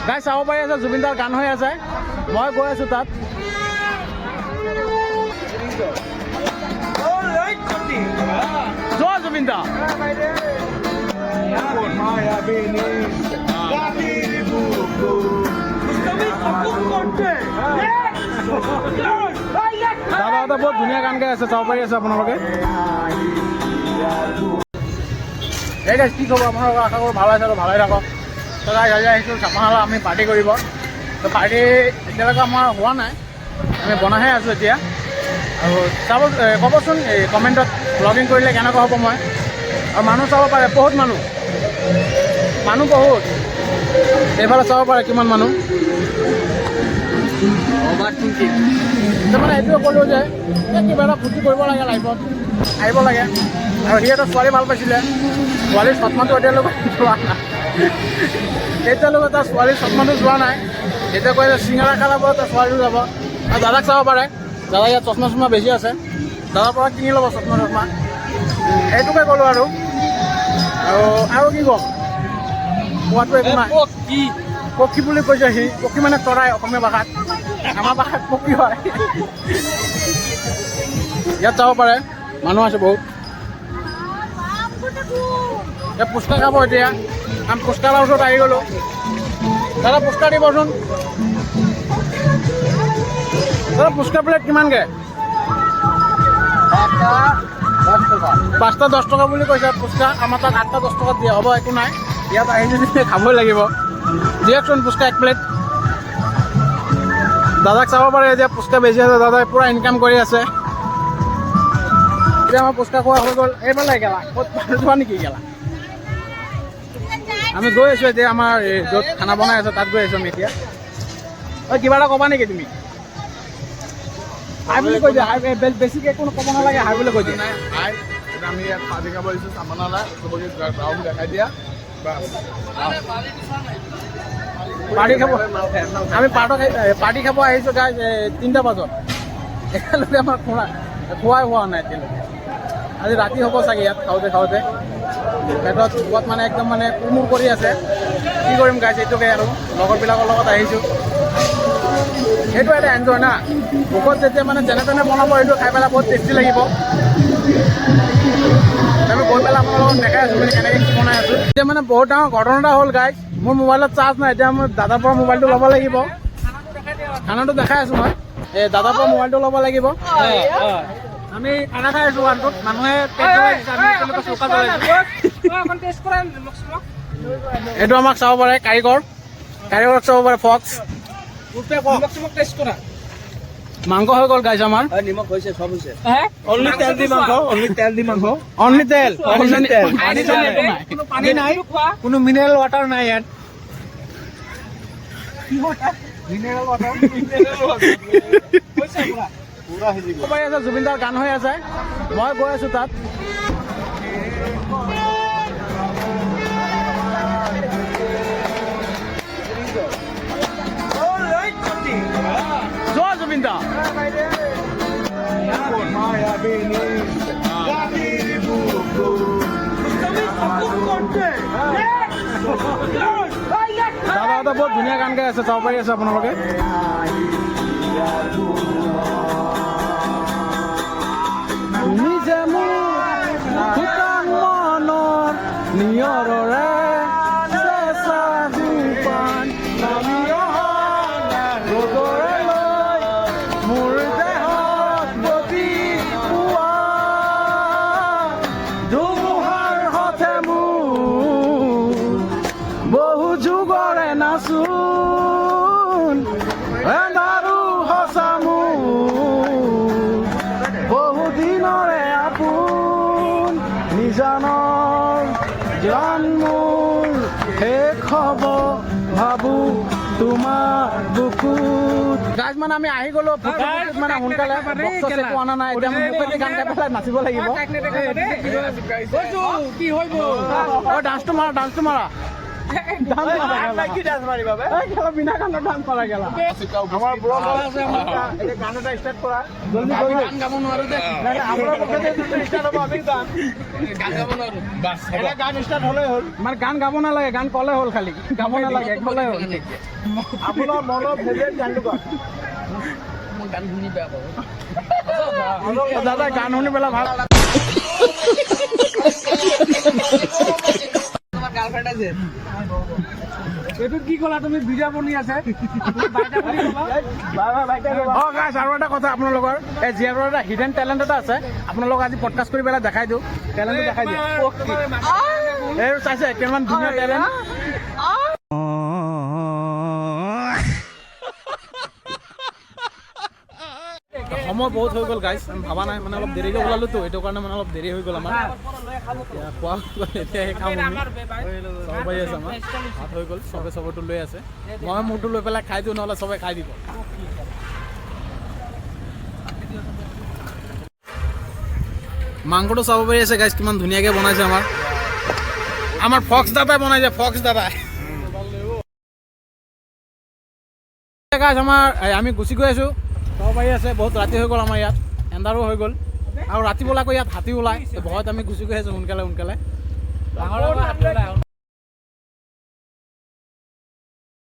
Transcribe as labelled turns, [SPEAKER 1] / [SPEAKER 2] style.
[SPEAKER 1] গাই চাব পাৰি আছে জুবিন দাৰ গান হৈ আছে মই গৈ আছো তাত জয় জুবিন দা দাদা বহুত ধুনীয়া গান গাই আছে চাব পাৰি আছে আপোনালোকে এই গাইজ কি খবৰ আপোনালোকৰ আশা কৰোঁ ভাল আছে আৰু ভালে থাকক তো গাইজ আজি আহিছোঁ চাপানালা আমি পাৰ্টি কৰিব তো পাৰ্টি এতিয়ালৈকে আমাৰ হোৱা নাই আমি বনাইহে আছোঁ এতিয়া আৰু চাব ক'বচোন এই কমেণ্টত ব্লগিং কৰিলে কেনেকুৱা হ'ব মই আৰু মানুহ চাব পাৰে বহুত মানুহ বহুত এইফালে চাব পাৰে কিমান মানুহ মানে এইটোৱে ক'লোঁ যে কিবা এটা ফূৰ্তি কৰিব লাগে লাইফত আহিব লাগে আৰু সি এটা ছোৱালী ভাল পাইছিলে ছোৱালীৰ সন্মানটো এতিয়ালৈকে যোৱা নাই এতিয়ালৈকে তাৰ ছোৱালীৰ সন্মানটো যোৱা নাই এতিয়া কয় যে চিঙৰা খাব তাৰ ছোৱালীও যাব আৰু দাদাক চাব পাৰে দাদা ইয়াত চশমা চশমা বেছি আছে দাদাৰ পৰা কিনি ল'ব চশমা চশমা এইটোকে ক'লোঁ আৰু কি ক'ম কোৱাটো একো নাই পক্ষী বুলি কৈছে সি পক্ষী মানে চৰাই অসমীয়া ভাষাত আমাৰ ভাষাত পক্ষী হয় ইয়াত যাব পাৰে মানুহ আছে বহুত পুচকা খাব এতিয়া আমি পুচকাৰ ওচৰত আহি গ'লোঁ দাদা পুচকা দিবচোন দাদা পুচকা প্লেট কিমানকৈ 5টা 10 টকা বুলি কৈছে পুচকা আমাৰ তাত 8টা 10 টকাত দিয়া হ'ব একো নাই ইয়াত আহি যদি খাবই লাগিব দিয়কচোন পুচকা 1 প্লেট দাদাক চাব পাৰে এতিয়া পুচকা বেছি আছে দাদাই পূৰা ইনকাম কৰি আছে এতিয়া আমাৰ পুচকা খোৱা হৈ গ'ল এইফালে গেলা ক'ত যোৱা নেকি গেলা আমি গৈ আছোঁ এতিয়া আমাৰ য'ত খানা বনাই আছে তাত গৈ আছোঁ আমি এতিয়া কিবা এটা ক'বা নেকি তুমি হাই বুলি কৈ দিয়া হাই বেছিকৈ কোনো ক'ব নালাগে হাই বুলি কৈ দিয়া
[SPEAKER 2] হাই আমি ইয়াত পাৰ্টি খাব আহিছোঁ চাপানালা চবকে গ্ৰাউণ্ড দেখাই দিয়া
[SPEAKER 1] পাৰ্টি খাব আমি পাৰ্টি খাব আহিছোঁ গাই 3টা বজাত এতিয়ালৈকে আমাৰ খোৱাই হোৱা নাই এতিয়ালৈকে আজি ৰাতি হ'ব চাগে ইয়াত খাওঁতে পেটত ক'ৰবাত মানে একদম মানে কুৰমুৰ কৰি আছে কি কৰিম গাইছ এইটোকে আৰু লগৰবিলাকৰ লগত আহিছোঁ সেইটো এটা এনজয় না ভোকত যেতিয়া মানে যেনে তেনে বনাব সেইটো খাই পেলাই বহুত টেষ্টি লাগিব আমি গৈ পেলাই আপোনাৰ লগত দেখাই আছোঁ মানে কেনেকৈ কি বনাই আছোঁ এতিয়া মানে বহুত ডাঙৰ ঘটনা এটা হ'ল গাইছ মোৰ মোবাইলত চাৰ্জ নাই এতিয়া মই দাদাৰ পৰা মোবাইলটো ল'ব লাগিব খানাটো দেখাই আছোঁ মই এই দাদাৰ পৰা মোবাইলটো ল'ব লাগিব আমি খানা খাই আছোঁ গানটোত মানুহে এইটো আমাক চাব পাৰে কাৰিকৰক চাব পাৰে ফক্স মাংস হৈ গ'ল গাইছ আমাৰ
[SPEAKER 2] নিমখ হৈছে চব হৈছে
[SPEAKER 1] অনলি তেল পানী নাই কোনো মিনাৰেল ৱাটাৰ নাই ইয়াত জুবিন দাৰ গান হৈ আছে মই গৈ আছো তাত জয় জুবিন দা দাদা বহুত ধুনীয়া গান গাই আছে চাব পাৰি আছে আপোনালোকে নিজে মোৰ শুকান মনৰ নিয়ৰৰে চেঁচা জোপান নামি অহা ৰ'দৰে লৈ মোৰ দেহত গতি পোৱা ধুমুহাৰ হঠে মোৰ বহু যুগৰে নাচোন এন্ধাৰো সঁচা বহুদিনৰে আপোন নিজানৰ জ্ঞান মোৰ শেষ হ'ব ভাবো তোমাৰ বুকুত গাইজ মানে আমি আহি গ'লো মানে সোনকালে পোৱা নাই এতিয়া মুখেদি গান গাই পেলাই নাচিব লাগিব ডান্সটো মাৰা বিনা গানত ডান্স কৰা গেলা আমাৰ ব্লগ আছে আমাৰ গান এটা ষ্টাৰ্ট কৰা জলদি কৰি গান গাব নোৱাৰো দে আপোনাৰ পক্ষতে ষ্টাৰ্ট হ'ব আমি গান গাব নোৱাৰো বাস এটা গান ষ্টাৰ্ট হ'লে হ'ল মানে গান গাব নালাগে গান ক'লে হ'ল খালি গাব নালাগে ক'লে হ'ল আপোনাৰ মনৰ ফেভাৰিট গানটো কওক মই গান শুনি বেয়া পাওঁ দাদা গান শুনি পেলাই ভাল তোমাৰ গাৰ্লফ্ৰেণ্ড আছে এইটো কি ক'লা তুমি বিজা বনি আছে আৰু এটা কথা আপোনালোকৰ এই জীয়াৰৰ এটা হিডেন টেলেণ্ট এটা আছে আপোনালোকক আজি পডকাষ্ট কৰি পেলাই দেখাই দিওঁ টেলেণ্টটো দেখাই দিওঁ এই চাইছে কিমান ধুনীয়া টেলেণ্ট সময় বহুত হৈ গ'ল গাইজ আমি ভাবা নাই মানে অলপ দেৰিকৈ ওলালোতো এইটো কাৰণে মানে অলপ দেৰি হৈ গ'ল আমাৰ খোৱা এতিয়া সেই খাম চব পাই আছে আমাৰ ভাত হৈ গ'ল চবে চবৰটো লৈ আছে মই মোৰটো লৈ পেলাই খাই দিওঁ নহ'লে চবে খাই দিব মাংসটো চাব পাৰি আছে গাইজ কিমান ধুনীয়াকৈ বনাইছে আমাৰ ফক্স দাদাই বনাইছে ফক্স দাদাই গাইজ আমাৰ আমি গুচি গৈ আছোঁ চাব পাৰি আছে বহুত ৰাতি হৈ গ'ল আমাৰ ইয়াত এন্ধাৰো হৈ গ'ল আৰু ৰাতি বোলাকৈ ইয়াত হাতী ওলায় ভয়ত আমি গুচি গৈ আছোঁ সোনকালে